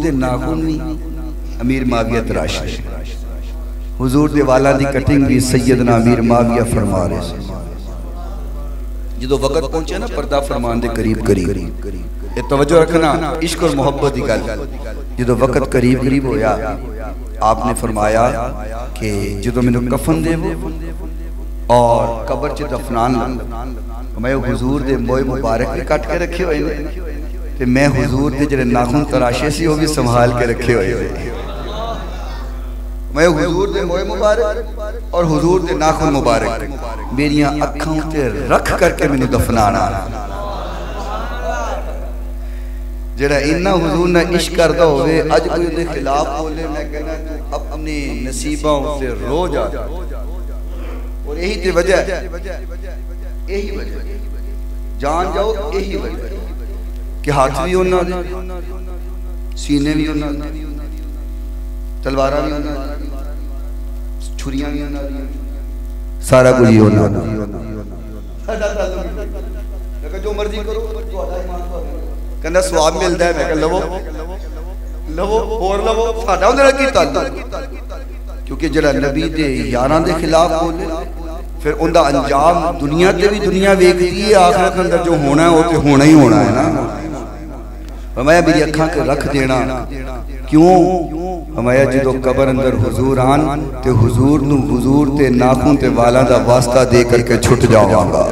दे नाखून भी अमीर माविया तराश रहे, हुजूर दे वाला दी कटिंग भी सैयदना अमीर माविया फरमा रहे। जो वक्त पहुंचे ना पर्दा फरमान दे करीब करीब, ये तवज्जो रखना, इश्क और मोहब्बत की गल। जो वक्त करीब करीब होया, आपने फरमाया कि जो मैनू कफन देवो और कबर च दफनान लो, मैं हुजूर दे मोए मुबारक भी कट के रखे हुए ने ते मैं हुजूर दे जिहड़े नाखून तराशे सी वो भी संभाल के रखे हुए ने। मैं हुजूर दे मोए मुबारक और हुजूर दे नाखून मुबारक मेरियां अखां ते रख करके मैनू दफनाना। जेड़ा इन्ना हुजूर ना इश्क करदा होवे, अज कोई उहदे खिलाफ बोले, मैं कहना तू अपने नसीबां से रो जा। और यही ते वजह, यही वजह जान जाओ, यही वजह कि हाथ भी उन्हां दे, सीने भी उन्हां दे, तलवारां भी उन्हां दी, छुरियां भी उन्हां दी, सारा कुछ ही उन्हां दा। जो मर्जी करो, तुहाडा ईमान कहना स्वाब मिलता है। मैं कह लवो लवो होर लवो, साडा उहदे नाल की ताल्लुक? क्योंकि जिहड़ा नबी दे यारां दे खिलाफ बोले, फिर उनका अंजाम दुनिया ते भी दुनिया वेखती है, आखिरत अंदर जो होना है वो तो होना ही होना है ना। मैं मेरी अखां के रख देना क्यों? हमाया जो कबर अंदर हुजूर आन ते हुजूर नू हुजूर ते नाखून ते वाला दा वास्ता दे करके छुट जावांगा।